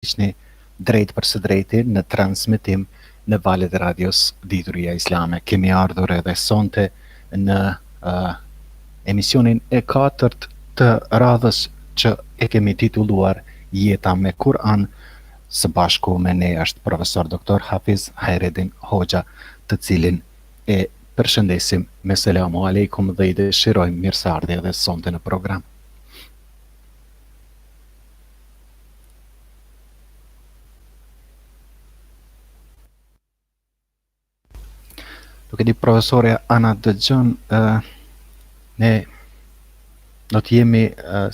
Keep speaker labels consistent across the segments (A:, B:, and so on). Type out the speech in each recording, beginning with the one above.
A: Ishni drejt për së drejti në transmitim në valët e radios Dituria Islame. Kemi ardhur edhe sonte në emisionin e 4 të radhës që e kemi titulluar Jeta me Kur'an. Së bashku me ne është profesor Dr. Hafiz Hajredin Hoxha, të cilin e përshëndesim me selamu aleikum dhe i dëshirojmë mirëseardhje edhe sonte në program. Duke di profesorja Ana dëgjon, ne do të jemi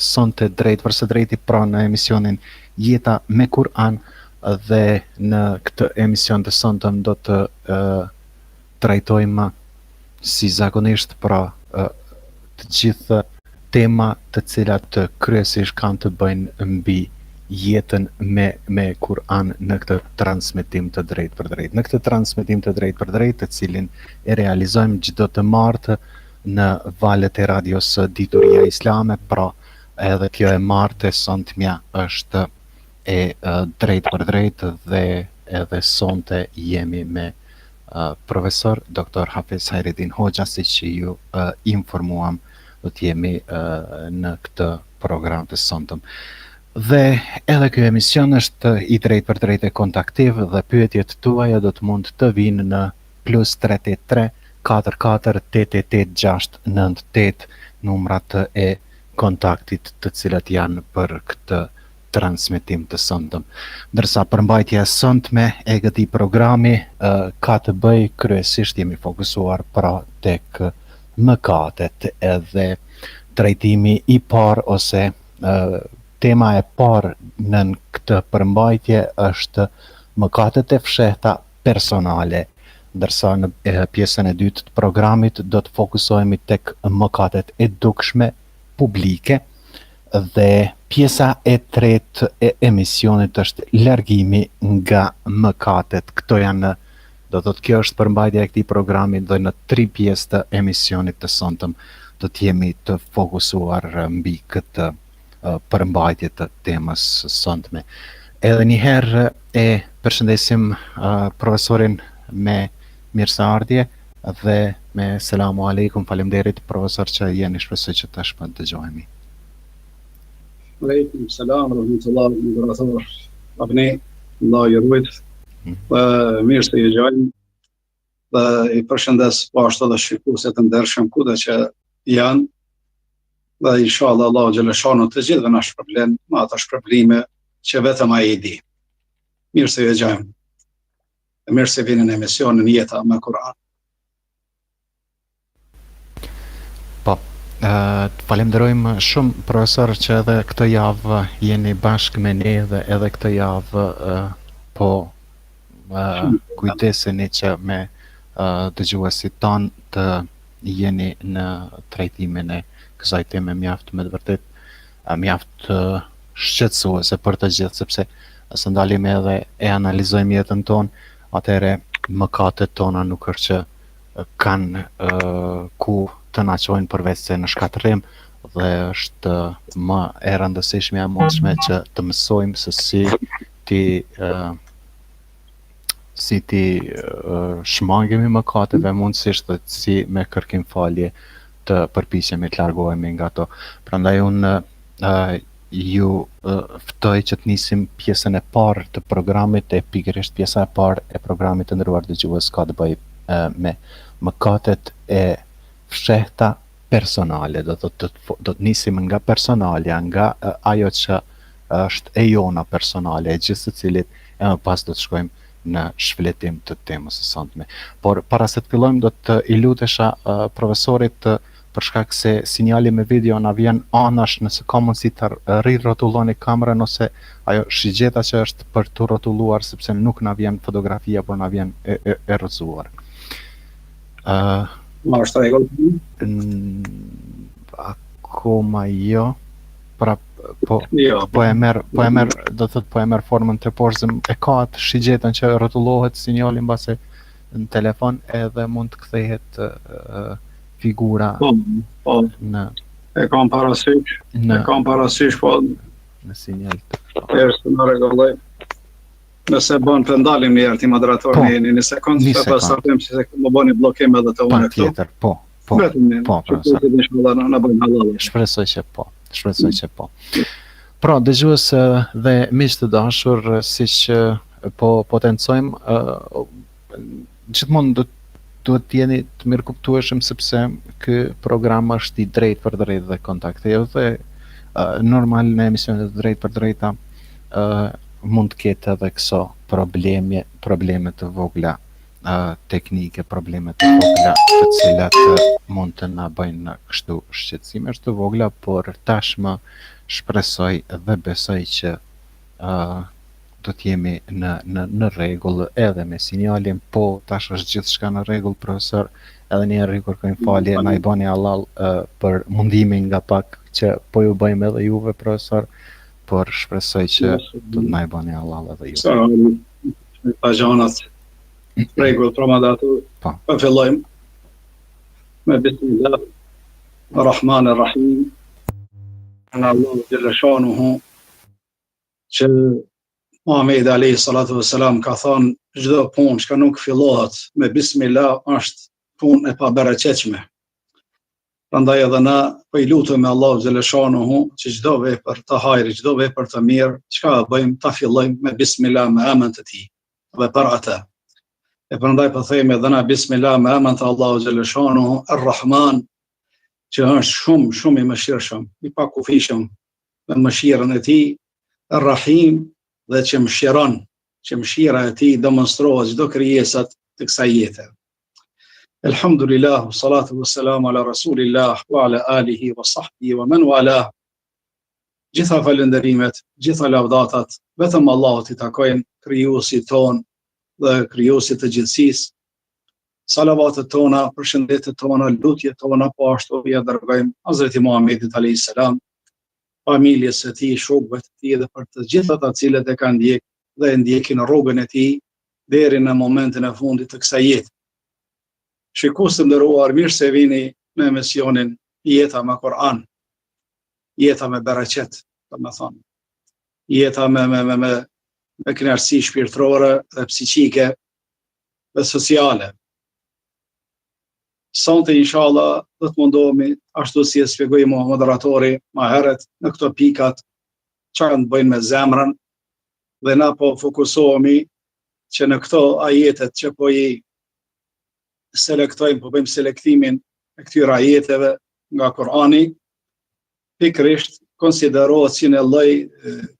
A: sonte drejt për së drejti pra në emisionin Jeta me Kur'an, dhe në këtë emision të sonte do të trajtojmë si zakonisht pra të gjithë tema të cilat kryesisht kanë të bëjnë mbi jetën me Kur'an në këtë transmitim të drejt për drejt. Në këtë transmitim të drejt për drejt, të cilin e realizojmë çdo të martë në valët e radios Dituria Islame, pra edhe kjo e martë sontmja është e drejt për drejt dhe edhe sonte jemi me profesor Dr. Hafiz Hajredin Hoxha, si që ju informuam, do të jemi në këtë program të sontëm. Dhe edhe ky emision është i drejt për drejt e kontaktiv dhe pyetjet tuaja do të mund të vinë në +383 44 888 698, numrat e kontaktit të cilat janë për këtë transmitim të sontëm. Ndërsa përmbajtja e sontme e këtij programi ka të bëjë kryesisht, jemi fokusuar pra tek mëkatet, edhe trajtimi i parë ose tema e parë në këtë përmbajtje është mëkatet e fshehta personale, ndërsa në pjesën e dytë të programit do të fokusohemi tek mëkatet e dukshme publike, dhe pjesa e tretë e emisionit është largimi nga mëkatet. Këto janë, do të thotë, kjo është përmbajtja e këtij programi, dhe në 3 pjesë të emisionit të sontëm do të jemi të fokusuar mbi këtë përmbajtje të temës sontme. Edhe një herë e përshëndesim profesorin me mirëseardhje dhe me selamu aleikum. Faleminderit profesor që jeni, shpresoj që tashmë dëgjohemi.
B: Aleikum selam, rahmetullahi wa barakatuh. Abne, Allah ju ruajt. Mirë se ju gjallë. Dhe i përshëndes pashtë dhe shikuesit të ndershëm kudo që janë. Dhe inshallah Allah xhaleshanu të gjithëve na shpërblen me ato shpërblime që vetëm ai i di. Mirë se ju gjallë. Mirë se vini në emisionin Jeta me Kur'an.
A: Falenderojmë shumë profesor që edhe këtë javë jeni bashkë me ne dhe edhe këtë javë kujdeseni që me dëgjuesit tanë të jeni në trajtimin e kësaj teme mjaft me të vërtet mjaft shqetësuese për të gjithë, sepse nëse ndalim edhe e analizojmë jetën tonë, atëherë mëkatet tona nuk është që kanë ku të na çojnë përveç se në shkatërrim, dhe është më e rëndësishme e mundshme që të mësojmë se si ti shmangemi mëkateve mundësisht, dhe si me kërkim falje të përpiqemi të largohemi nga to. Prandaj unë ju ftoj që të nisim pjesën e parë të programit, e pikërisht pjesa e parë e programit të nderuar dëgjues ka të bëjë me mëkatet e fshehta personale. Do të nisim nga personalja, nga ajo që është e jona personale, e gjithë secilit, e më pas do të shkojmë në shfletim të temës së sotme. Por para se të fillojmë, do të i lutesha profesorit, për shkak se sinjali me video na vjen anash, nëse ka mundësi të rirrotulloni kamerën ose ajo shigjeta që është për të rrotulluar, sepse nuk na vjen fotografia, por na vjen e rrëzuar.
B: Ma është rregull?
A: Akoma jo. Pra po e merr, do thotë po e merr formën të poshtë, e ka atë shigjetën që rrotullohet sinjali mbase në telefon, edhe mund të kthehet figura në
B: e kam parasysh, po
A: në sinjal.
B: Është në rregull. Nëse bën të ndalim një herë ti moderator një sekond, pastaj them se më bëni bllokim edhe të unë këtu.
A: Patjetër, po, profesor.
B: Na bëjmë halal.
A: Shpresoj që po. Pra, dëgjues dhe miq të dashur, siç po potencojmë, gjithmonë duhet të jeni të mirë kuptueshëm sepse ky program është i drejtë për drejtë dhe kontakte dhe normal në emisionet të drejtë për drejta mund të ketë edhe këso probleme të vogla teknike, probleme të vogla të cilat mund të na bëjnë kështu shqetësime të vogla, por tashmë shpresoj dhe besoj që do të jemi në rregull edhe me sinjalin, po tash është gjithçka në rregull, profesor. Edhe një herë kërkojmë falje, na i bani halal për mundimin nga pak që po ju bëjmë edhe juve, profesor, por shpresoj që do të na i bani halal edhe juve.
B: Pa gjanat, rregull, promadatu, po fillojmë me bismillah, Rahman Rahim, në Allah Jelle Shanuhu, që Muhamedi alayhi salatu wassalam ka thonë çdo punë që nuk fillohet me bismillah është punë e pabereqetshme. Prandaj edhe na po i lutem me Allahu xhela shanuhu që çdo vepër të hajrit, çdo vepër të mirë, çka bëjmë ta fillojmë me bismillah me emrin të Tij dhe për atë. E prandaj po themi edhe na bismillah me emrin të Allahu xhela shanuhu Ar-Rahman, që është shumë i mëshirshëm, i pakufishëm me mëshirën e Tij, Ar-Rahim, dhe që mëshiron, që mëshira e Tij demonstrojë çdo krijesat të kësaj jete. Elhamdulillah, salatu wassalamu ala rasulillah wa ala alihi wa sahbihi wa man wala. Gjitha falënderimet, gjitha lavdatat vetëm Allahut i takojnë, krijuesit ton dhe krijuesit të gjithësisë. Salavatet tona, përshëndetjet tona, lutjet tona po ashtu ja dërgojmë Hazreti Muhamedit alayhis salam, familjes së Tij, shokëve të Tij dhe për të gjithë ata të cilët e kanë ndjekë dhe ndjekin rrugën e Tij deri në momentin e fundit të kësaj jete. Shikues të nderuar, mirë se vini në emisionin Jeta me Kur'an, jeta me bereqet, domethënë. Jeta me kënaqësi shpirtërore dhe psiqike dhe sociale. Sonte inshallah do të mundohemi, ashtu si e shpjegoi moderatori më herët, në këto pikat që kanë të bëjnë me zemrën, dhe na po fokusohemi që në këto ajetet që po i selektojmë, po bëjmë selektimin e këtyre ajeteve nga Kur'ani, pikërisht konsiderohet si një lloj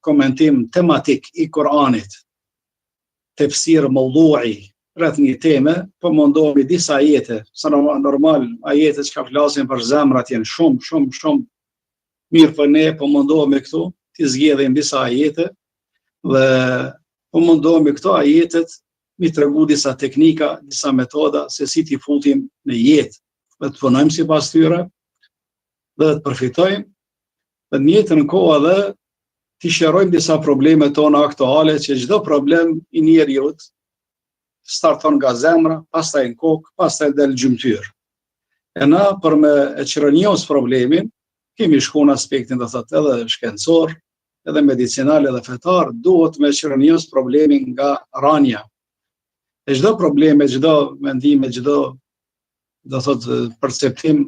B: komentim tematik i Kur'anit, tefsir mawdu'i, rreth një teme, po mundohemi disa ajete, sa normal ajete që ka flasin për zemrat janë shumë mirë, për ne po mundohemi këtu të zgjedhim disa ajete dhe po mundohemi këto ajetet mi tregu disa teknika, disa metoda se si t'i futim në jetë, dhe të punojmë sipas tyre dhe të përfitojmë dhe në jetën kohë edhe t'i shërojmë disa probleme tona aktuale, që çdo problem i njeriut starton nga zemra, pastaj në kokë, pastaj del gjymtyr. E na për me e qërënjos problemin, kemi shku në aspektin dhe thot edhe shkencor, edhe medicinal, edhe fetar, duhet me qërënjos problemin nga rania. E çdo probleme, çdo mendime, çdo do thot perceptim,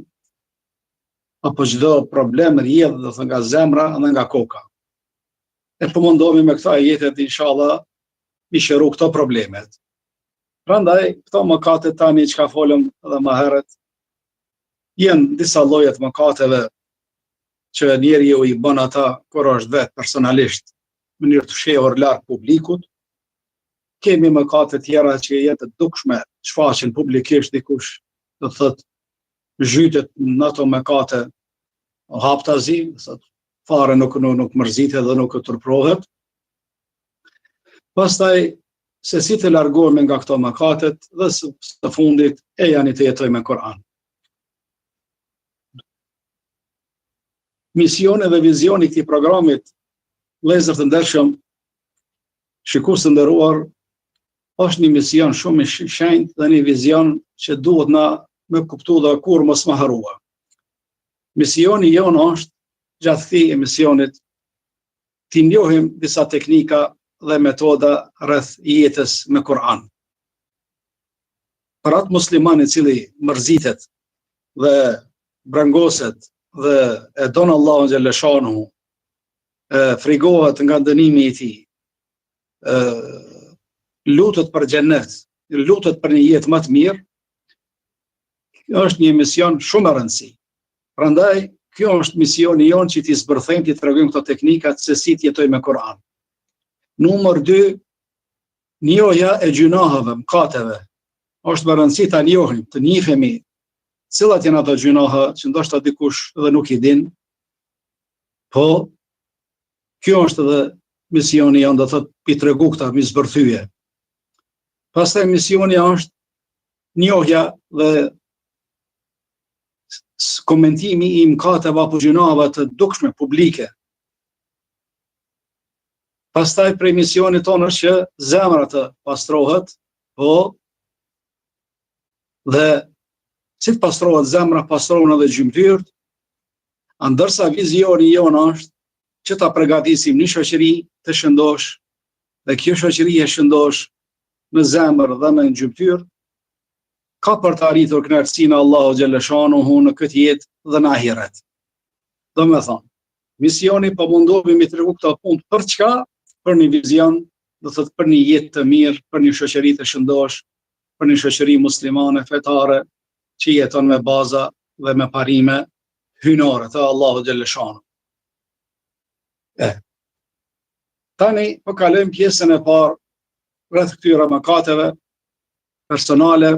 B: apo çdo problem rrjedh do thot nga zemra dhe nga koka. E po mundohemi me këta jetet, inshallah, mi shëru këto problemet. Prandaj, këto mëkate tani që ka folëm edhe më herët, jenë disa llojet mëkateve që njeriu i bën ata kur është vetë personalisht, në mënyrë të fshehur larg publikut. Kemi mëkate tjera që jenë të dukshme, shfaqen publikisht, dikush do të thotë zhytet në ato mëkate haptazi, fare nuk mërzitet dhe nuk turprohet. Pastaj se si të largohemi nga këto mëkatet dhe së fundit e janë të jetojmë me Kur'an. Misioni dhe vizioni i këtij programit, vëllezër të ndershëm, shikues të nderuar, është një mision shumë i shenjtë dhe një vizion që duhet na me kuptu dhe kur mos më harua. Misioni jonë është, gjatë këtij emisionit, t'i njohim disa teknika dhe metoda rreth jetës me Kur'an. Për atë musliman i cili mërzitet dhe brangoset dhe e don Allahun xhalla shanuhu, frigohet nga dënimi i tij, lutet për xhennet, lutet për një jetë më të mirë, është një mision shumë i rëndësishëm. Prandaj kjo është misioni jon që t'i zbërthejmë, t'i tregojmë këto teknikat se si t'jetojmë me Kur'an. Numër 2, njohja e gjunaheve, mëkateve. Është më rëndësi ta njohim, të njihemi cilat janë ato gjunahe që ndoshta dikush edhe nuk i din. Po kjo është edhe misioni jon, do të thotë pi tregu këta, mi zbërthyje. Pastaj misioni është njohja dhe komentimi i mëkateve apo gjunave të dukshme publike. Pastaj prej misionit tonë është që zemra të pastrohet, po dhe si të pastrohet zemra, pastrohen edhe gjymtyrët, ndërsa vizioni jonë është që ta përgatisim një shoqëri të shëndosh, dhe kjo shoqëri e shëndosh në zemër dhe në gjymtyr, ka për të arritur kënaqësinë e Allahu xhalla shanuhu në këtë jetë dhe në ahiret. Do me thonë, misioni po mundohemi mi tregu këto punë për çka? Për një vizion, do thotë për një jetë të mirë, për një shoqëri të shëndosh, për një shoqëri muslimane fetare që jeton me baza dhe me parime hynore të Allahu xhalla shanuhu. Tani po kalojmë pjesën e parë rreth këtyre mëkateve personale,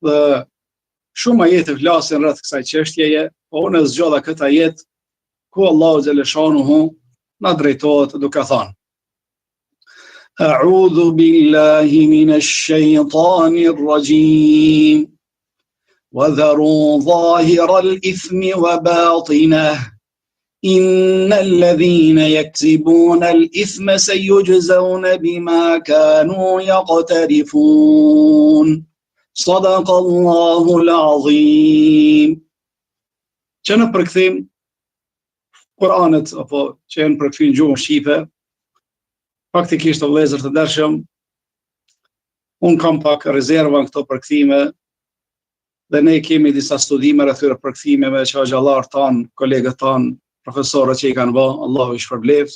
B: dhe shumë ajete flasin rreth kësaj çështjeje, po unë zgjodha këtë ajet ku Allahu xhalla shanuhu na drejtohet duke thënë: A'udhu billahi minash shaytanir rajim. Wa dharu zahira al-ithmi wa batinah. Inna alladhina yaksibuna al-ithma sayujzauna bima kanu yaqtarifun. Sadaqallahu al-azim. Që në përkthim Kur'anit, apo që janë përkthim në gjuhën shqipe, faktikisht o vëllezër të ndershëm, unë kam pak rezerva në këto përkthime, dhe ne kemi disa studime rreth këtyre përkthimeve që xhallar tan, kolegët tan, profesorët që i kanë bë, Allahu i shpërbleft.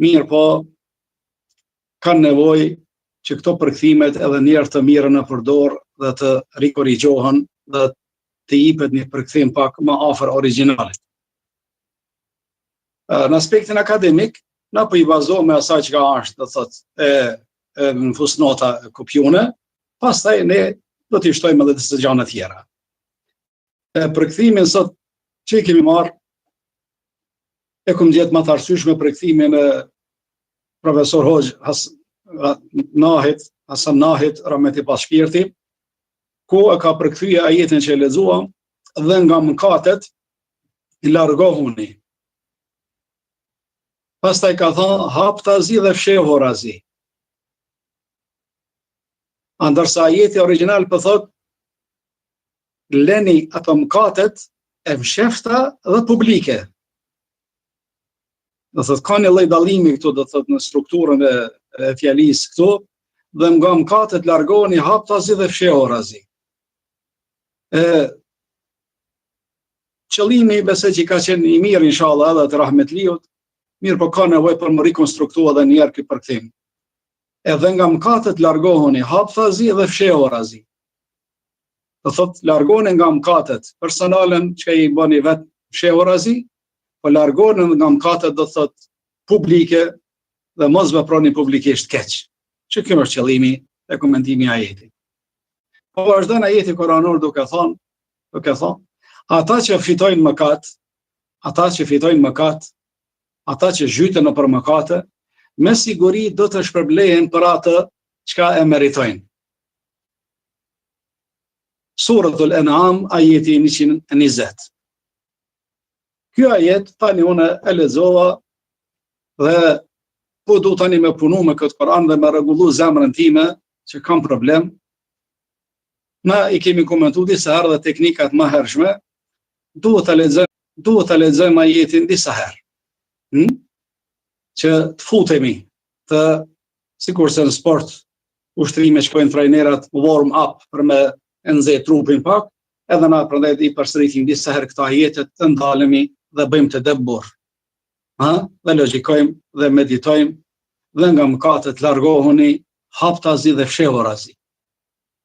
B: Mirë po, kanë nevojë që këto përkthimet edhe njerë të mirë në përdor dhe të rikorrigjohen dhe të jipet një përkthim pak më afër originalit. Në aspektin akademik, na po i bazohemi asaj që është, do thotë, në fusnota kopjune, pastaj ne do t'i shtojmë edhe disa gjëra tjera. Përkthimin sot që kemi marrë, e kam gjetë më të arsyeshme përkthimin e profesor Hoxh Hasan Nahit, rahmeti pas shpirti, ku e ka përkthyer ajetin që e lexuam, dhe nga mëkatet i largohuni. Pastaj ka thënë haptazi dhe fshehorazi. Ndërsa ajeti original po thotë leni ato mëkatet e fshehta dhe publike. Do thotë ka një lloj dallimi këtu, do thotë në strukturën e fjalisë këtu, dhe nga mëkatet largohuni haptazi dhe fshehorazi. Qëllimi besoj që ka qenë i mirë inshallah edhe të rahmetliut, mirë po ka nevojë për më rikonstruktua edhe një herë ky përkthim. Edhe nga mëkatet largohuni haptazi dhe fshehorazi. Do thotë largohuni nga mëkatet personalen që i bëni vetë fshehorazi, po largohuni nga mëkatet do thotë publike dhe mos veproni publikisht keq. Që kjo është qëllimi e komentimi i ajetit. Po vazhdon ajeti kuranor duke thonë, ata që fitojnë mëkat, ata që zhyten nëpër mëkate, me siguri do të shpërblehen për atë çka e meritojnë. Suratul An'am, ajeti 120. Ky ajet tani unë e lexova dhe po du tani me punu me këtë Kur'an dhe me rregullu zemrën time që kam problem. Na i kemi komentuar disa herë dhe teknikat më hershme, duhet ta lexojmë ajetin disa herë. Që të futemi të sikurse në sport ushtrime shkojnë trajnerat warm up për me nxehtë trupin pak, edhe na prandaj i përsëritim disa herë këto ajete të ndalemi dhe bëjmë të debur. Dhe logjikojmë dhe meditojmë dhe nga mëkatet largohuni haptazi dhe fshehurazi.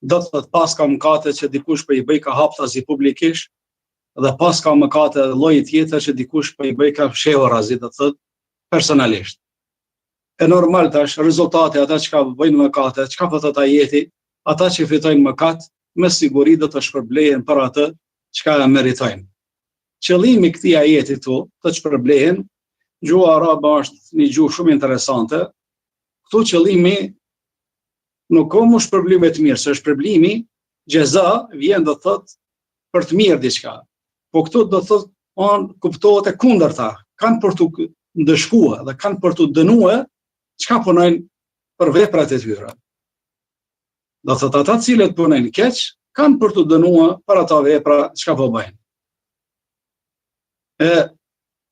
B: Do të thotë pas ka mëkate që dikush po i bëj ka haptazi publikisht dhe pas ka mëkate lloji tjetër që dikush po i bëj ka fshehurazi, do të thotë personalisht. E normal tash rezultati ata që ka bëjnë mëkate, çka po thotë ajeti, ata që fitojnë mëkat me siguri do të shpërblehen për atë çka e meritojnë. Qëllimi i këtij ajeti këtu, të shpërblehen, gjuha arabe është një gjuhë shumë interesante. Këtu qëllimi nuk ka më shpërblime të mirë, se shpërblimi gjeza vjen do thotë për të mirë diçka. Po këtu do thotë kuptohet e kundërta, kanë për të ndëshkuar dhe kanë për të dënuar çka punojnë për veprat e tyre. Do thotë ata cilët punojnë keq kanë për të dënuar për ata vepra çka po bëjnë.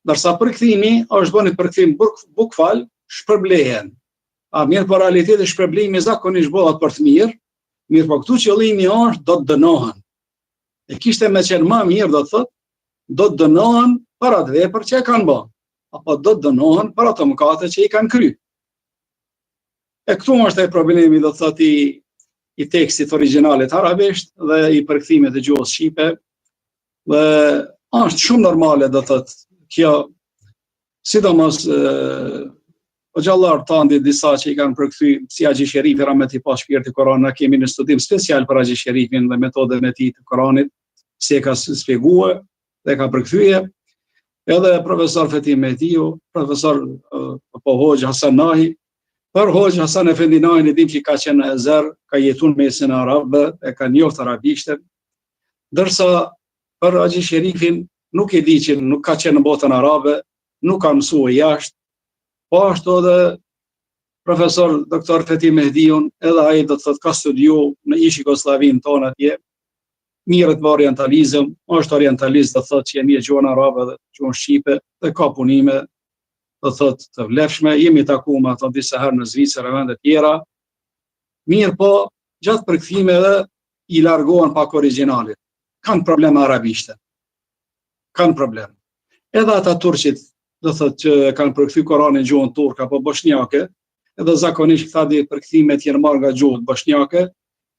B: Ndërsa përkthimi është bënë përkthim bukfal, shpërblehen. A mirë po realiteti shpërblimi zakonisht bëhet për të mirë po këtu qëllimi është do të dënohen. E kishte me qenë më mirë do të thotë, do të dënohen për atë vepër që e kanë bërë, apo do të dënohen për ato mëkate që i kanë kryer. E këtu është ai problemi do të thotë i tekstit originalit arabisht dhe i përkthimit të gjuhës shqipe. Dhe është shumë normale do të thotë kjo, sidomos o gjallar tandi disa që i kanë përkthy si Haxhi Sherifi rahmeti pa shpirti Kur'an, ne kemi në studim special për Haxhi Sherifin dhe metodën e tij të Kur'anit, si e ka shpjeguar dhe ka përkthyer. Edhe profesor Fethi Mehdiu, profesor Hoxh Hasan Nahi, për Hoxh Hasan Efendi Nahin e dim që ka qenë në Ezer, ka jetuar në mesin arabë, e ka njohur arabishtën, ndërsa për Haxhi Sherifin nuk e di që nuk ka qenë në botën arabe, nuk ka mësuar jashtë. Po ashtu edhe profesor doktor Fethi Mehdiun, edhe ai do të thotë ka studiu në ish Jugosllavin tonë atje, mirët me orientalizëm, është orientalist do të thotë që jeni e gjuhën arabe dhe gjuhën shqipe dhe ka punime do të thotë të vlefshme, jemi takuar me ato disa herë në Zvicër e vende tjera. Mirë po, gjatë përkthimeve i largohen pak originalit. Kanë probleme arabishte. Kanë problem. Edhe ata turqit do thotë që kanë përkthy Kur'anin gjuhën turke apo bosnjake, edhe zakonisht këta di përkthimet janë marrë nga gjuhët bosnjake,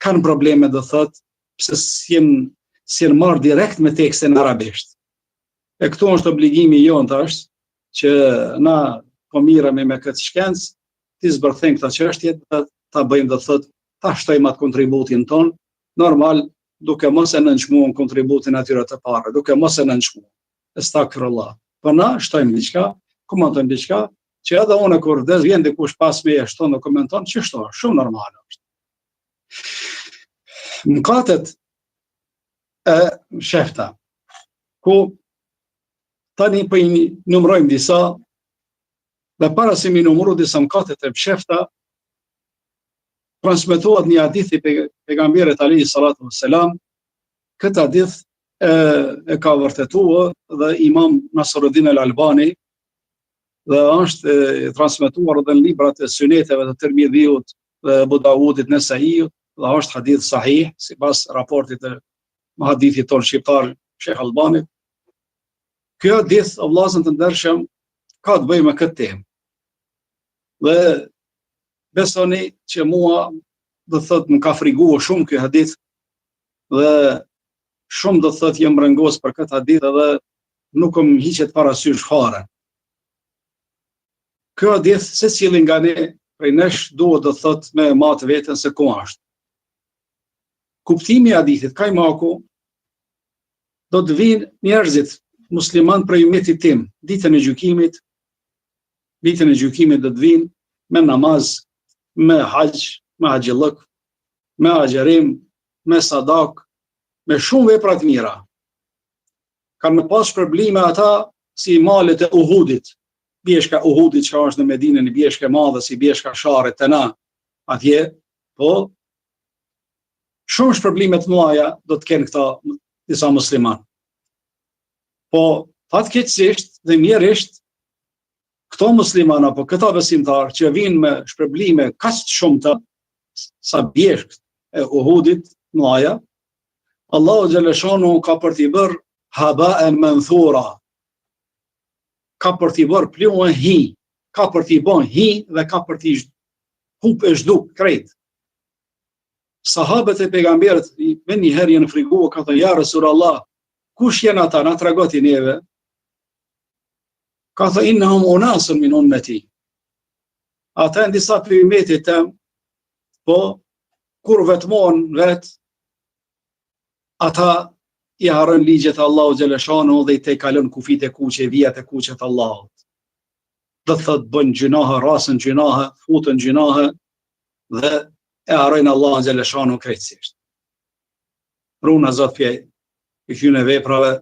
B: kanë probleme do thotë pse s'janë marrë direkt me tekstin arabisht. E këtu është obligimi jon tash që na po miremi me këtë shkencë, ti zbërthejmë këta çështje, ta bëjmë do thotë ta shtojmë atë kontributin ton, normal duke mos e nënçmuar kontributin atyre të parë, duke mos e nënçmuar. Astaghfirullah. Po na shtojmë diçka, komentojmë diçka, që edhe unë kur vjen dikush pas me e shton dhe komenton, që shto, shumë normale është. Mëkatet e shefta, ku tani po i numërojmë disa, dhe para se mi numëru disa mëkatet e shefta, transmetohet një hadith i pejgamberit alayhi salatu wassalam. Këtë hadith e ka vërtetuar dhe Imam Nasruddin al-Albani dhe është transmetuar edhe në librat e suneteve të Tirmidhiut dhe Abu Dawudit, Nesaiut, dhe është hadith sahih sipas raportit të hadithit ton shqiptar Sheikh Albanit. Ky hadith o vllazën të ndershëm ka të bëjë me këtë temë. Dhe besoni që mua do thotë më ka friguar shumë ky hadith dhe shumë do thotë jam rëngos për këtë hadith edhe nuk më hiqet parasysh fare. Ky hadith secili nga ne prej nesh duhet do thotë me matë veten se ku është. Kuptimi i hadithit kajmaku do të vinë njerëzit musliman prej ummetit tim ditën e gjykimit do të vinë me namaz, me haxh, me haxhillëk, me agjerim, me sadak, me shumë vepra të mira. Kanë pas probleme ata si malet e Uhudit, bjeshka Uhudit që është në Medinë, në bjeshka e madhe si bjeshka Sharit të na atje, po shumë shpërblime të mëdha do të kenë këta disa musliman. Po fatkeqësisht dhe mjerisht këto musliman apo këta besimtar që vinë me shpërblime kaq të shumta sa bjeshkt e Uhudit mëdha, Allahu xhaleshanu ka për t'i bërë haba'an manthura, ka për t'i bërë pluhën hi, ka për t'i bën hi dhe ka për t'i hup e zhduk krejt. Sahabët e pejgamberit me një herë janë frikuar, ka thënë ja Rasulullah, kush janë ata, na tregoti neve. Ka thënë innahum unasun min ummati. Ata janë disa prej ummetit tëm, po kur vetmohen vet, ata i harrojnë ligjet e Allahu xhaleshanu dhe i kalon kufit e kuqe, vijat e kuqe të Allahut. Do të thotë bën gjunahe, rasën gjunahe, futën gjunahe dhe e harrojnë Allahun xhaleshanu krejtësisht. Runa Zot pje i hyjnë veprave,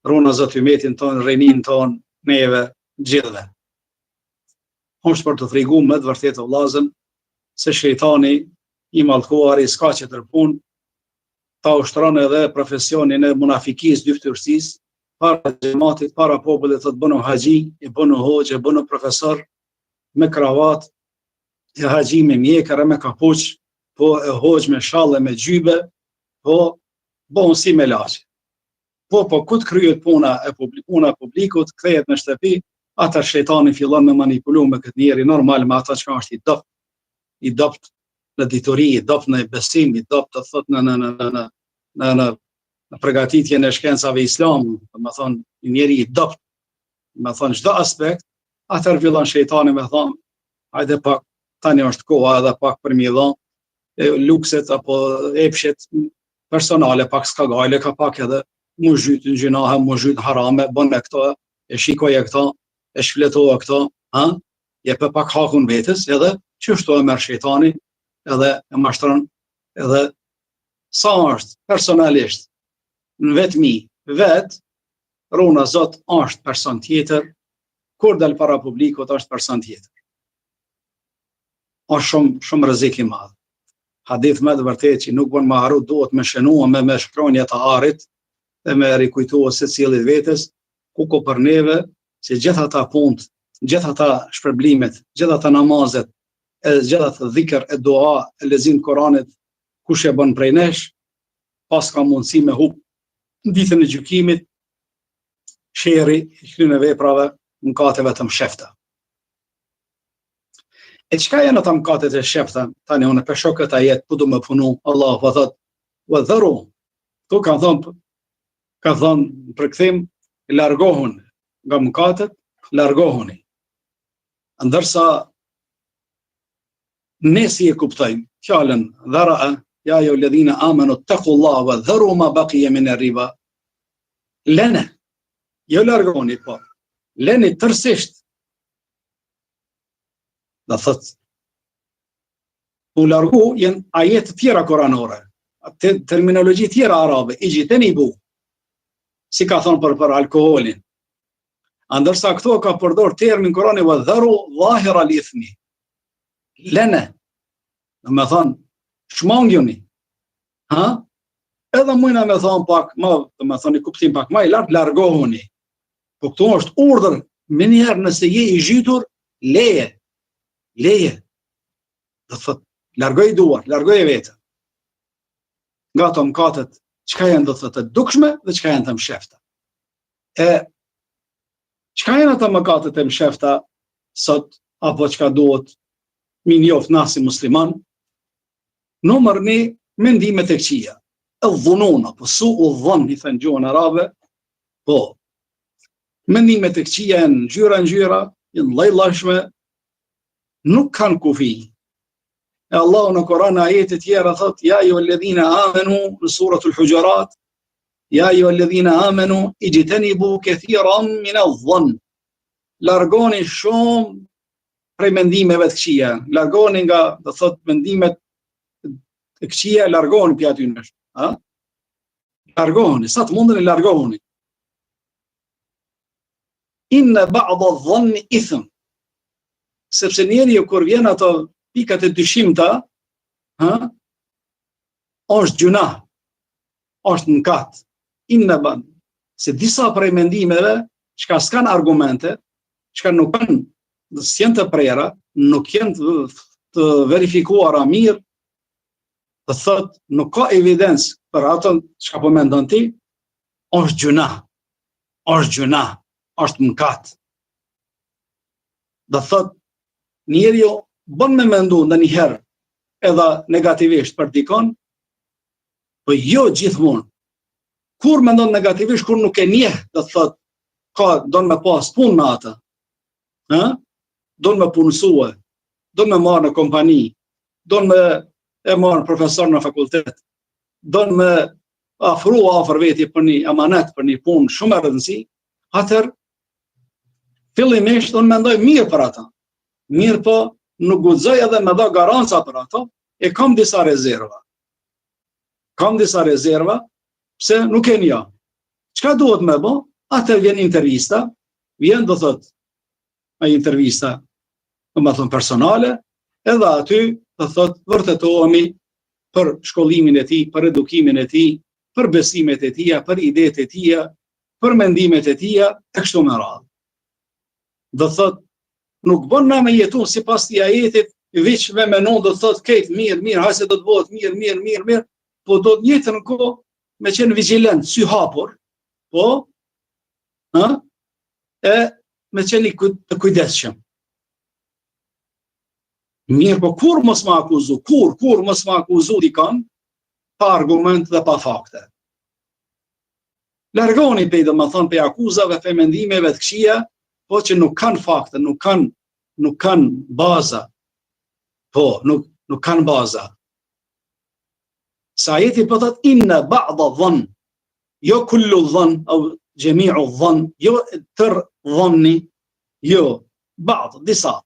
B: runa Zot ummetin ton, rinin ton, neve gjithëve. Është për të treguar me të vërtetë vëllazën se shejtani i mallkuar i s'ka që tërpun, ta ushtron edhe profesionin e munafikisë, dyftërsisë, para xhamatit, para popullit, të bënu haxhi, i bënu hoxhë, bënu profesor me kravat, e haxhi me mjekër, me kapuç, po e hoxhë me shallë, me gjybe, po bon si me laçi. Po ku të kryet puna e publikut, kthehet në shtëpi, ata shejtani fillon me manipulu me këtë njeri normal, me ata që është i dopt në ditori, i dopt në besim, i dopt të thot në përgatitjen e shkencave islam, me thonë njeri i dopt, me thonë çdo aspekt, atëherë fillon shejtani me thonë, hajde pak, tani është koha edhe pak për mi dhon lukset apo epshet personale, pak s'ka gale, ka pak edhe mu zhyt në gjunahe, mu zhyt harame, bën me këto, e shikoje këto, e shfletoje këto, je për pak hakun vetës, edhe qështu e merr shejtani, edhe e mashtron, edhe sa është personalisht, në vetëmi, runa Zot është person tjetër, kur dal para publikut është person tjetër. Është shumë rrezik i madh. Hadith me të vërtetë që nuk bën me haru, duhet me shënua me shkronja të arit, dhe me rikujtua se cilit vetës, ku ko për neve, se gjitha ta punt, gjitha ta shpërblimet, gjitha ta namazet, gjitha ta dhikr e dua, e lexim Koranit, kush e bën prej nesh, pas ka mundësi me hub në ditën e gjykimit, sherri i kryne veprave mëkateve të mshefta. E çka janë ata mëkatet e shefta? Tani unë për shok këtë ajet, po du me punu, Allah po thot, wa dharu, tu ka thonë për këthim, largohun nga mëkatet, largohuni. Ndërsa ne si e kuptojmë fjalën dhara, ja jo ledhina amanu taqullah wa dharu ma baqiya min ar-riba. Lene, jo largoni, po. Leni tërsisht. Dhe thot, u largu jenë ajet tjera koranore, terminologji tjera arabe, i gjiteni bu, si ka thonë për alkoholin. Andërsa këto ka përdor termin Korani wa dharu dhahira al-ithmi. Lene, dhe me thonë, shmangjuni. Edhe mujna me thonë pak, dhe me thonë i kuptim pak ma i lartë, largohuni. Po këto është urdhër, me njëherë nëse je i zhytur, leje. Dhe thot, largoj duar, largoj e vetë. Nga të mëkatet, çka janë do të dukshme dhe çka janë të mshefta. Çka janë ata mëkatet e mshefta sot, apo çka duhet mi njoft na si musliman? Numër 1, mendimet e këqija. E dhununa, po su u dhon, i thënë gjuhën arabe, po. Mendimet e këqija janë ngjyra, janë lloj-llojshme, nuk kanë kufi. E Allahu në Koran ajetet tjera thot, ja ju alladhina amanu në suratul Hujurat, ja ju alladhina amanu ijtanibu kathiran min adh-dhann. Largoni shumë prej mendimeve të këqija. Largoni nga, do thot, mendimet të këqija, largoni pja aty nësh. Largoni, sa të mundën e largoni. Inna ba'da adh-dhanni ithm. Sepse njeriu kur vjen ato pikat e dyshimta, është gjuna, është mëkat. Se disa prej mendimeve, çka s'kan argumente, çka nuk kanë janë të prera, nuk janë të verifikuara mirë, të thot nuk ka evidencë për ato çka po mendon ti, është gjuna, është mëkat. Do thot njeriu bën me mendu ndonjëherë edhe negativisht për dikon, po jo gjithmonë. Kur mendon negativisht, kur nuk e njeh, do thot don me pas punë me atë. Don me punësue, don me marrë në kompani, don me e marrë profesor në fakultet, don me afru afër veti për një amanet, për një punë shumë e rëndësi, atëherë fillimisht unë mendoj mirë për ata. Mirë po nuk guxoj edhe me dha garanca për ato, e kam disa rezerva. Pse nuk e nja. Çka duhet me bë? Atë vjen intervista, vjen do thot ai intervista, do të thon personale, edhe aty do thot vërtetohemi për shkollimin e tij, për edukimin e tij, për besimet e tija, për idetë e tija, për mendimet e tija, e kështu me radhë. Do thot nuk bën na me jetu sipas këtij ajetit, veç me menon do thot këtë mirë, hajse do të bëhet mirë, po do të njëjtën kohë me qenë vigjilent, sy hapur, po, e me qenë të kujdesshëm. Mirë, po kur mos më akuzu, kur mos më akuzu dikon, pa argument dhe pa fakte. Largoni pe, do më thonë, pe akuzave, pe mendimeve të këqija, po që nuk kanë fakte, nuk kanë baza. Po, nuk kanë baza. Sa ajeti po thot inna ba'da dhann, jo kullu dhann, au jami'u dhann, jo tër dhanni, jo, ba'd, disa.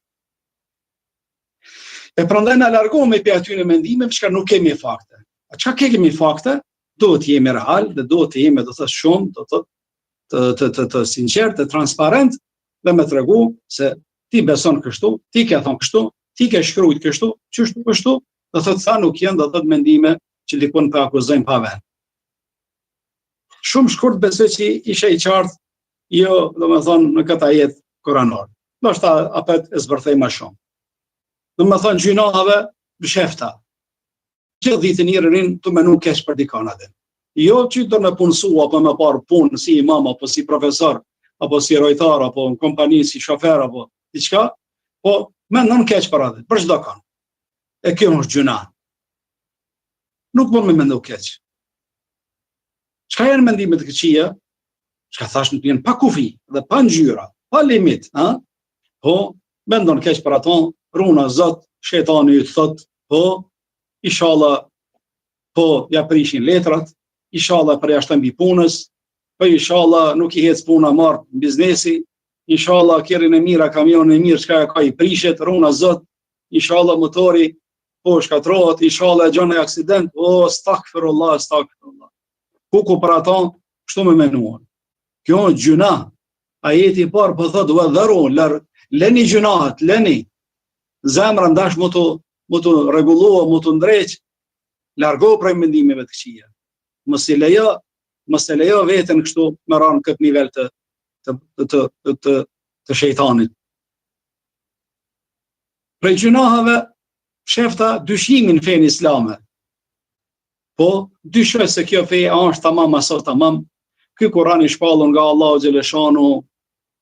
B: E prandaj na largohemi pe aty në mendime, çka nuk kemi fakte. A çka kemi fakte? Duhet të jemi real, dhe duhet të jemi, do të thotë shumë, do të të sinqert, të transparent, dhe me tregu se ti beson kështu, ti ke thon kështu, ti ke shkruajt kështu, çështu kështu, do thotë sa nuk janë, do thotë mendime që dikun për akuzojnë pa vend. Shumë shkurt besoj që ishe i qartë, jo, do me thonë, në këta jetë koranor. Do shta apet e zbërthej ma shumë. Do me thonë, gjynahave, bëshefta. Që dhitë njërë rinë të menu kesh për dikanat. Jo që do me punësu, apo me parë punë si imam, apo si profesor, apo si rojtar, apo në kompani, si shofer, apo diçka, po me nën kesh për atë, për çdo kanë. E kjo është gjuna. Nuk po me mendu keq. Çka janë mendimet e këqija? Çka thash nuk janë pa kufi dhe pa ngjyra, pa limit, po mendon keq për ato, runa Zot, shejtani i thot, po inshallah po ja prishin letrat, inshallah përjashton mbi punës, po inshallah nuk i hec puna marr biznesi, inshallah kerrin e mira, kamionin e mirë çka ka i prishet, runa Zot, inshallah motori po shkatrohet, inshallah e gjon në aksident, o astaghfirullah. Kuku për ato, kështu me menuan. Kjo është gjuna. Ajeti i parë po thotë, wa dharu, leni gjunahet, leni. Zemra ndash mu të rregullua, mu të ndreq, largo prej mendimeve të këqija. Mos e lejo veten kështu me ranë këtë nivel të shejtanit. Prej gjunahave shefta dyshimin fen islame. Po, dyshoj se kjo fe është tamam aso tamam. Ky Kur'an i shpallur nga Allahu xhaleshanu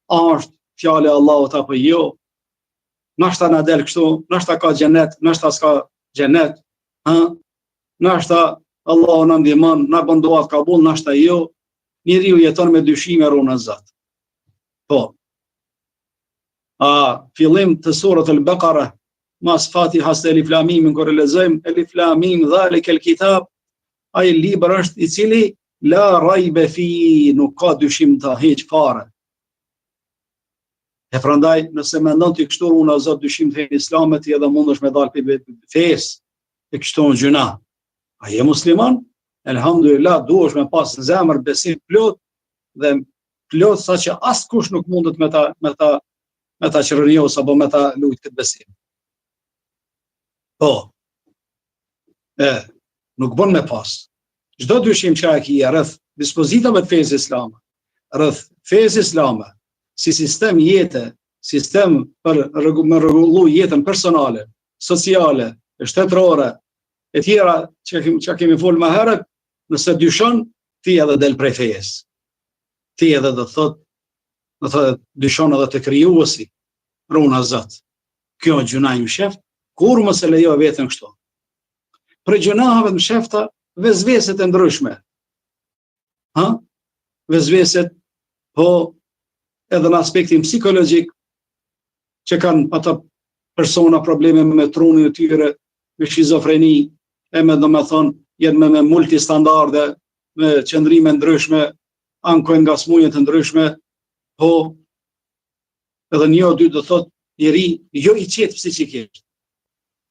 B: është fjala e Allahut apo jo? Nashta na del kështu, nashta ka xhenet, nashta s'ka xhenet, nashta Allahu na ndihmon, na bën duat kabull, nashta jo. Njeriu jeton me dyshime rrugën e Zot. Po. Fillim të surës Al-Baqara, mas Fatiha se Elif Lam Mim, kur e lexojmë Elif Lam Mim dhalik el-kitab, ai libër është i cili la raibe fi, nuk ka dyshim të hiç fare. E prandaj nëse mendon ti kështu unë Zot dyshim të Islamet, ti edhe mundesh me dal pe fesë, e kështu në gjuna. A je musliman? Elhamdulillah, duhesh me pas në zemër besim plot dhe plot saqë askush nuk mundet me ta çrënjos apo me ta lut këtë besim. Po. Nuk bën me pas. Çdo dyshim që ai ka rreth dispozitave të fesë islame, rreth fesë islame, si sistem jete, sistem për me rregullu jetën personale, sociale, shtetërore, e tjera që kemi folë më herët, nëse dyshon, ti edhe del prej fejes. Ti edhe do thotë dyshon edhe të krijuesi, runa Zot. Kjo gjuna im sheft, kur mos e lejo veten kështu. Për gjunahave të shefta, vezveset e ndryshme. Vezveset, po edhe në aspektin psikologjik, që kanë ata persona probleme me trunin e tyre, me shizofreni, e me do me thonë, jenë me multistandarde, me qëndrime ndryshme, ankojnë nga smundje të ndryshme, po edhe një o dy do thotë, njeri jo i qetë psikikisht,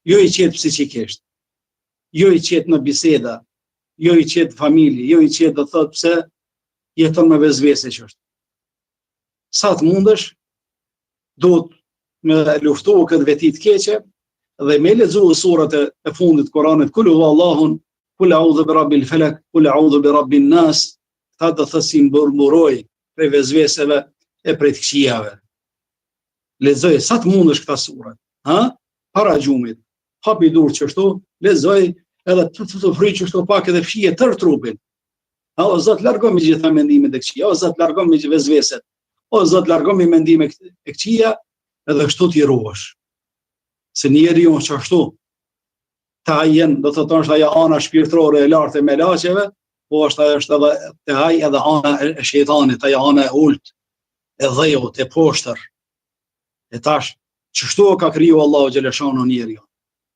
B: jo i qetë në biseda, jo i qetë familje, jo i qetë do thotë pse jeton me vezvese që është. Sa të mundesh, duhet me luftu këtë vetit keqe, dhe me lexu surat e fundit Kuranit, kul huwallahun, kul a'udhu bi rabbil falak, kul a'udhu bi rabbin nas, ta do të si mburmuroj prej vezveseve e prej të këqijave. Lexoj sa të mundesh këta surat, para gjumit, hapi dur çështu, lexoj edhe të fry çështu pak edhe fshije tër trupin. O Zot, largo me gjitha mendimet e këqija, o Zot, largo me vezveset, o Zot, largo me mendimet e këqija, edhe kështu t'i ruhesh. Se njeriu që ashtu, ta jenë, do të thonë, është ajo ana shpirtërore e lartë e melaqeve, po është edhe te ai edhe ana e shejtanit, ajo ana e ulët, e dhejut, e poshtër. E tash, çështu ka kriju Allahu xhaleshanu njeriu.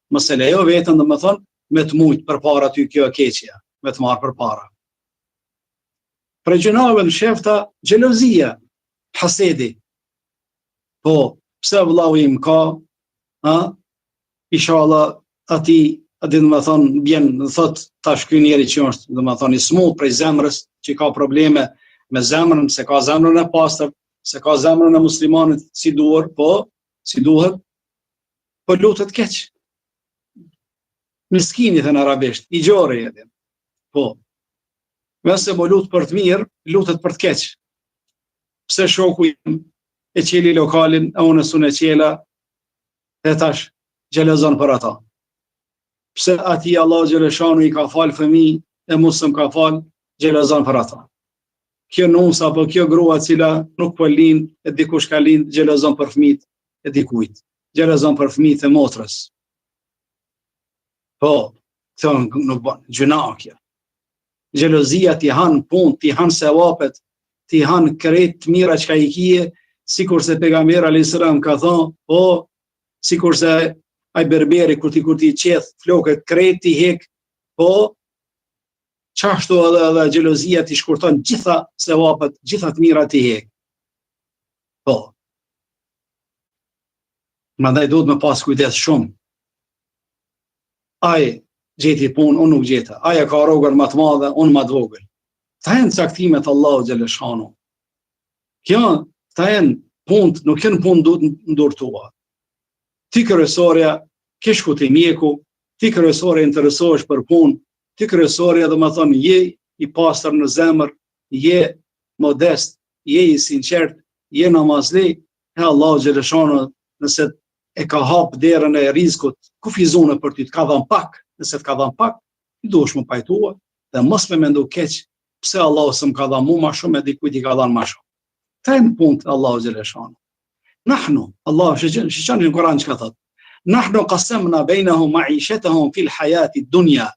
B: Mos e lejo veten, domethënë, me të mujt përpara ty kjo e keqja, me të marrë përpara. Për gjunave në shefta, xhelozia, hasedi. Po, pse vllau im ka, inshallah ati do të thonë bjen, thot tash ky njeri që është, do të thonë i smut prej zemrës, që ka probleme me zemrën, se ka zemrën e pastër, se ka zemrën e muslimanit si duhet, po lutet keq. Miskinit e në arabisht, i gjore jetin. Po, nëse mo lutë për të mirë, lutet për të keq. Pse shoku e qeli lokalin, e unë sun e qela, e tash gjelezon për ata. Pse ati Allah Gjeleshanu i ka falë fëmi, e musëm ka falë, gjelezon për ata. Kjo nus apo kjo grua cila nuk po lind, e dikush ka lind, gjelezon për fëmit e dikujt. Gjelezon për fëmit e motrës. Po, kjo nuk bën, gjuna kjo. Gjelozia ti han punë, ti han sevapet, ti han krejt mira që ka i kije, sikur se pejgamberi alayhis salam ka thonë, po, sikur se ai berberi kur ti qeth flokët krejt ti hek, po, qashtu edhe gjelozia ti shkurton gjitha sevapet, gjitha të mira ti hek. Po. Mandaj duhet me pas kujdes shumë. Ai gjeti punë, unë nuk gjeta. Aja ka rrogën më të madhe, unë më të vogël. Ta janë caktimet Allahu Gjeleshanu. Kjo, ta janë punë, nuk janë punë ndurtua. Ti kryesorja, kish ku ti mjeku, ti kryesorja interesohesh për punë, ti kryesorja dhe më thonë, je i pastër në zemër, je modest, je i sinqert, je namazli, e Allahu Gjeleshanu, nëse e ka hap derën e rizkut, kufizune për ty, të ka dhënë pak, nëse të ka dhënë pak, i duhesh më pajtua, dhe mos me mendu keq, pse Allahu s'm ka dhënë mua më shumë, e dikujt i ka dhënë më shumë. Ta në punë të Allahu Gjeleshanu. Nahnu, Allahu shqiqani në Kur'an që ka thot, nahnu qasamna bainahum ma'ishatahum fil hayati dunya.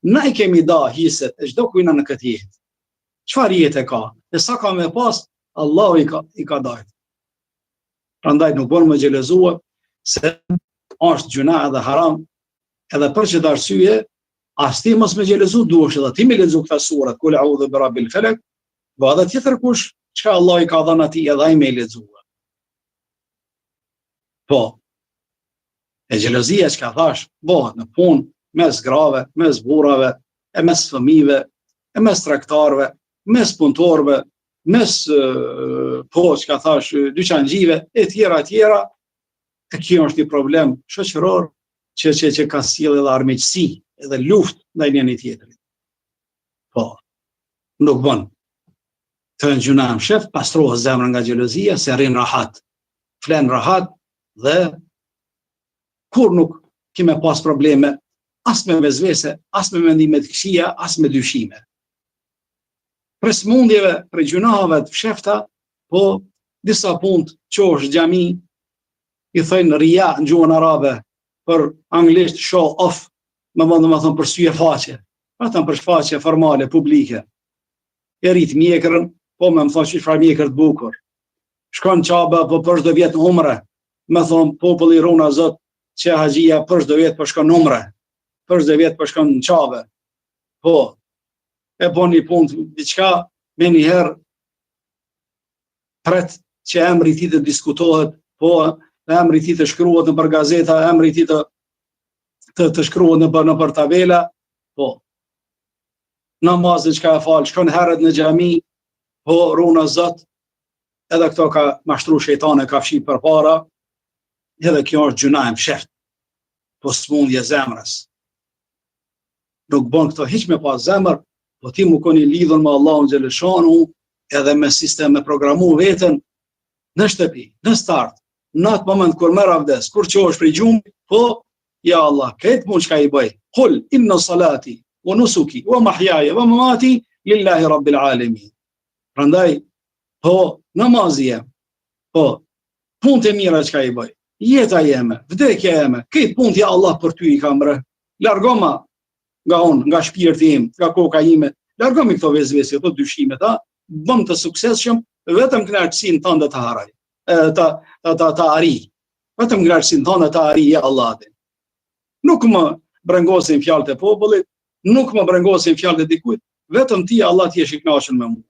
B: Na i kemi da hiset e çdo kujna në këtë jetë. Çfarë jetë ka? E sa ka me pas, Allahu i ka dhënë. Prandaj nuk bën më xhelozua se është gjuna edhe haram, edhe për që të arsye, as ti mos me xhelozu duhesh edhe ti me lexu këta surat, kul a'udhu bi rabbil falak, po edhe tjetër kush, çka Allah i ka dhënë atij edhe ai me lexu. Po. E xhelozia që ka thash, bëhet në punë, mes grave, mes burrave, e mes fëmijëve, e mes traktarëve, mes punëtorëve, mes po që ka thash dyqangjive, e tjera, e kjo është një problem shoqëror që ka sjellë edhe armiqësi, edhe luftë ndaj njëri tjetrit. Po, nuk bën. Të në gjuna në shef, pastrohet zemra nga xhelozia, se rrin rahat. flen rahat dhe kur nuk kime pas probleme as me vezvese, as me mendime të këqija, as me dyshime. Për smundjeve, për gjunave të fshefta, po disa punë qosh xhami i thënë ria në gjuhën arabe, për anglisht show off, më thonë për syje faqe, vetëm për shfaqje formale, publike. E rrit mjekrën, po më thonë që çfarë mjekër të bukur. Shkon Qabe, po për çdo vjet umre, më thonë populli runa Zot që haxhia për çdo vjet po shkon umre, për çdo vjet po shkon në Qabe. Po, e bën një punë diçka, me njëherë pret që emri i tij të diskutohet, po emri i tij të shkruhet nëpër gazeta, emri i tij të shkruhet nëpër tabela, po. Namazin çka e fal, shkon herët në xhami, po runa Zot, edhe këto ka mashtru shejtani, ka fshi përpara, edhe kjo është gjuna e msheft, po smundje zemrës. Nuk bën këto hiç me pas zemër, po ti më koni lidhur me Allahun xhaleshanu, edhe me sistem me programu veten në shtëpi, në start, në atë moment kur merr avdes, kur qohesh prej gjumit, po ja Allah, këtë mund çka i bëj. Kul inna salati wa nusuki wa mahyaya wa mamati lillahi rabbil alamin. Prandaj, po namazi jem, po punët e mira çka i bëj. Jeta jeme, vdekja jeme, këtë punë ja Allah për ty i kam rë. Largoma nga unë, nga shpirti im, nga koka ime, largomi këto vezvese, këto dyshime, bëm të suksesshëm, vetëm kënaqësinë tënde të haraj, të ari. Vetëm kënaqësinë tënde të ari ja Allahin. Nuk më brengosin fjalët e popullit, nuk më brengosin fjalët e dikujt, vetëm ti Allah ti je i kënaqur me mua.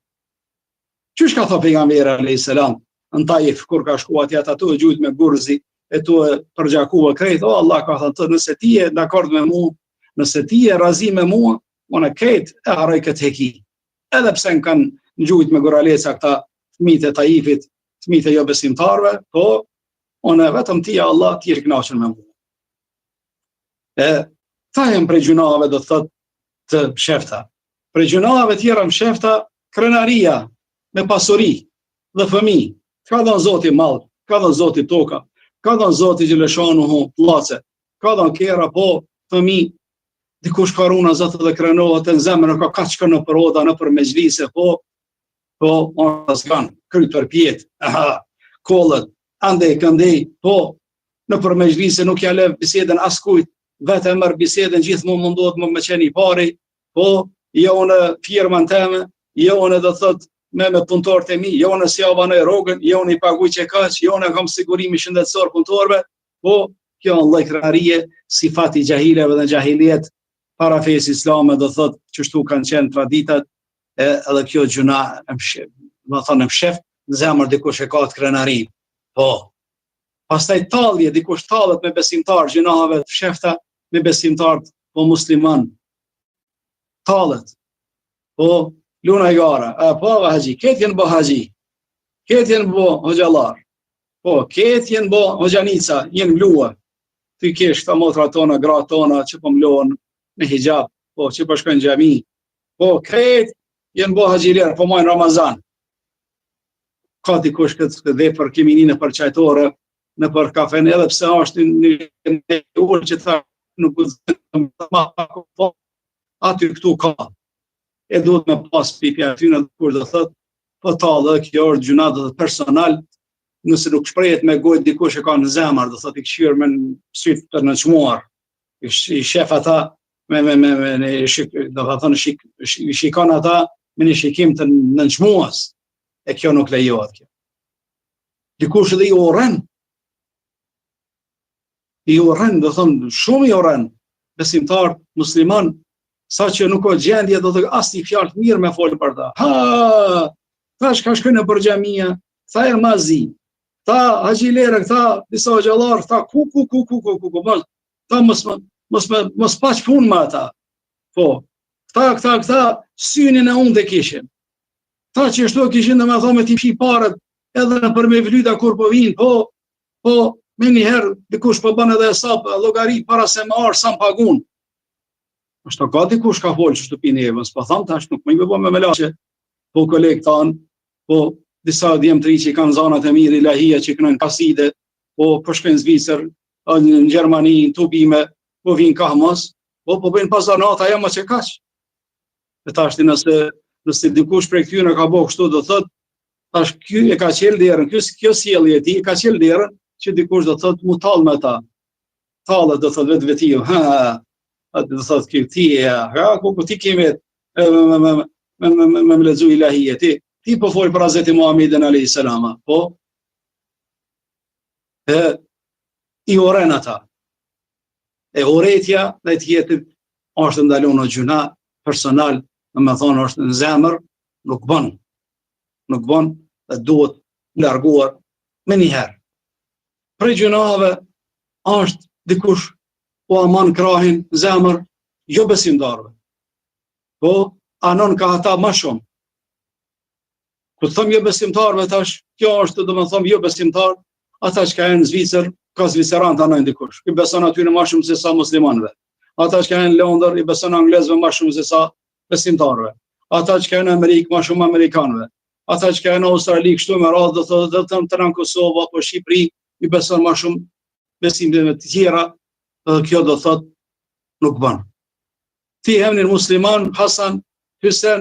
B: Qysh ka thënë pejgamberi alayhis salam në Taif kur ka shkuar atje ato e gjujt me gurzi e tu e përgjakua krejt, o Allah ka thënë, nëse ti je dakord me mua, nëse ti je razi me mua, unë krejt e harroj këtë heki. Edhe pse kanë ngjujt me guraleca këta fëmijët e Taifit, fëmijët e jo besimtarëve, po unë vetëm ti Allah ti je i kënaqur me mua. Ta jem prej gjunave do të thotë të mshefta. Prej gjunave tjera mshefta, krenaria me pasuri dhe fëmijë. Ka dhënë Zoti mall, ka dhënë Zoti toka, ka dhënë Zoti xhaleshanu llace, ka dhënë kera, po fëmijë. Dikush ka runa Zot dhe krenohet në zemrën, ka kaç në roda, në për mezhlise, po ona s'kan, kryt për pjet, kollët, andej këndej, po në për mezhlise nuk ja lev bisedën askujt, vetë merr bisedën gjithmonë mundohet më qenë i pari, po jo në firmën time, jo në do thot me punëtorët e mi, jo në si avanoj rrogën, jo në i paguaj që kaq, jo në kam sigurimi shëndetësor punëtorëve, po kjo është lloj krenarie, sifati xahileve dhe xahiliet para fesë islame do thot çështu kanë qenë traditat, edhe kjo gjuna do thonë msheft në zemër dikush e ka të krenari. Po. Pastaj tallje, dikush tallet me besimtar, gjunave të fshefta me besimtar, po musliman. Tallet. Po luna i gara, po haxhi, këtë janë bo haxhi. Këtë janë bo hoxhallar. Po, këtë janë bo hoxhanica, janë mlua. Ti kesh këta motra tona, gratë tona që po mlohen me hijab, po që po shkojnë në xhami. Po këtë janë bo haxhiler, po mojnë Ramazan. Ka dikush këtë vepër kemi në për qajtore, në për kafen, edhe pse është në ullë që ta nuk gëzën, aty këtu ka. E duhet me pas pipja aty në kur dhe thët, po talë, kjo është gjunat dhe personal, nëse nuk shprejet me gojt dikush e ka në zemër, dhe thët i këshirë me në sytë të nënçmuar, i shef ata, i shikon ata me një shikim të nënçmuas, e kjo nuk lejohet kjo. Dikush edhe i urren, do thonë, shumë i urren, besimtar, musliman, sa që nuk o gjendje, do të as një fjalë mirë me folë për ta. Ta shka shkojnë për xhamia, ta e mazi, ta haxhilere, ta disa xhallar, ta ku, ta mos paq punë me ata. Po, këta synin e unë dhe kishin. Ta që shto kishin dhe me thonë me ti pshi parët, edhe në për me vlyta kur po vinë, po, me njëherë, dikush po bën edhe hesap, llogari para se më arë, sa më pagun. Ashtu ka dikush ka folë që shtëpinë evës, po thamë tash nuk më i bëbë me melaqe, po kolegë tanë, po disa djemtëri që kanë zanat e mirë ilahia që kënojnë kaside, po shkojnë në Zvicër, në Gjermani, në tubime, po vinë ka mos, po bëjnë pazarnata ja më që kaq. E tashti nëse dikush prej këtyre ka bëu kështu do thotë, tash ky e ka qel derën, kjo sjellje e tij ka qel derën që dikush do thotë mu tall me ta. Tallet do thotë vetë, do thotë ky ti ku ti kemi me lexu ilahie ti po fol për Hazreti Muhamedit alayhis salam, po i oren ata. E uretja dhe tjetër është ndalon në gjuna personal, në me thonë është në zemër, nuk bën dhe duhet larguar me njëherë. Prej gjunave është dikush po aman krahin zemër jo besimtarve, po anon ka ata ma shumë. Ku të thëmë jo besimtarve tash, kjo është do me thëmë jo besimtar, ata që ka e në Zvicër, ka zvicerantë anojnë dikush. I beson atyre ma shumë se sa muslimanve. Ata që ka e në Londër, i beson anglezve ma shumë se sa besimtarve. Ata që ka e në Amerikë, ma shumë amerikanve. Ata që ka e në Australi, kështu me radhë, dhe të në Kosovë, apo Shqipëri, i beson ma shumë besimeve të tjera, dhe kjo do thot nuk bën. Ti emnin musliman, Hasan, Hysen,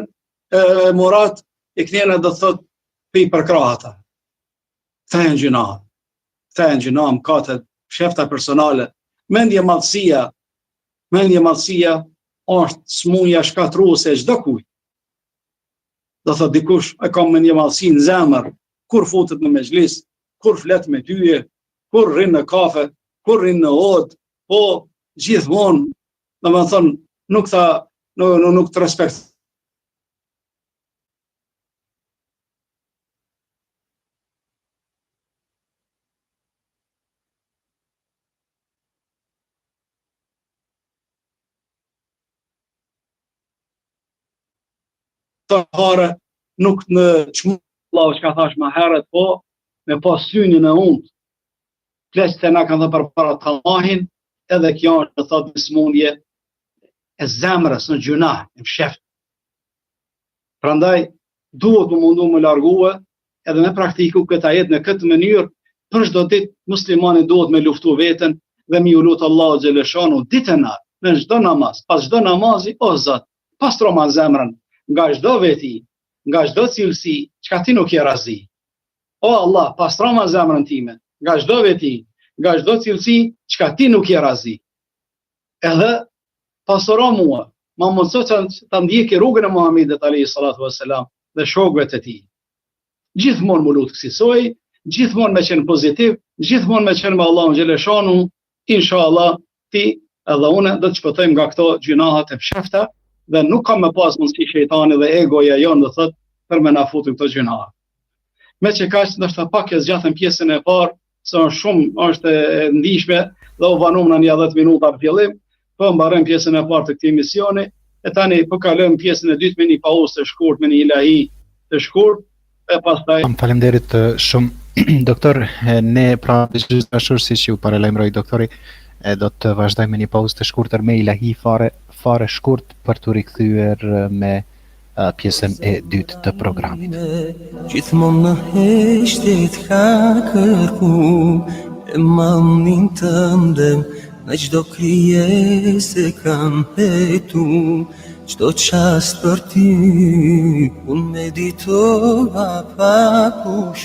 B: Murat, e kënjene do thot pi përkrahata. Këta e në gjuna, mëkatet, shefta personale, mendje madhësia është smunja shkatruese çdo kujt. Do thot dikush e ka mendje madhësi në zemër, kur futet në mezhlis, kur flet me tyje, kur rrin në kafe, kur rrin në odë, po gjithmonë, domethënë nuk të respekt. Të hare nuk në çmulla që ka thash më herët, po me pas synin e unë. Pleqët e na kanë dhe për para të Allahin, edhe kjo është të thotë në smundje e zemrës në gjuna, në fsheft. Prandaj, duhet më mundu më largue, edhe me praktiku këta jetë në këtë mënyrë, për çdo ditë muslimani duhet me luftu veten dhe me lutë Allahu xhaleshanu ditën natë, në çdo namaz, pas çdo namazi, o Zot, pastro ma zemrën nga çdo veti, nga çdo cilësi, çka ti nuk je razi. O Allah, pastro ma zemrën time, nga çdo veti, nga çdo cilësi, çka ti nuk je razi. Edhe pasoro mua, ma mundso të ndjeki rrugën e Muhamedit alayhi salatu wassalam dhe shokëve të tij. Gjithmonë më lut kësaj, gjithmonë me qenë pozitiv, gjithmonë me qenë me Allahun xhaleshanu, inshallah ti edhe unë do të shpëtojmë nga këto gjunahat e fshefta dhe nuk kam me pas mundësi shejtani dhe egoja jonë do thotë për me na futur këto gjunahe. Me që kaq ndoshta pak e zgjatëm pjesën e parë, se është e ndihshme dhe u vanum në 10 minuta për fillim, po mbarojmë pjesën e parë të këtij misioni, e tani po kalojmë pjesën e dytë me një pauzë të shkurt, me një ilahi të shkurt, e pastaj.
A: Faleminderit shumë doktor, ne pra gjithashtu siç ju paralajmëroi doktori, do të vazhdojmë me një pauzë të shkurtër me ilahi fare shkurt për të rikthyer me pjesën e dytë të programit.
C: Gjithmonë në heshtet ka kërku, e mamin të ndem, në çdo krijese kam hetu, çdo çast për ty, unë meditova pa kush.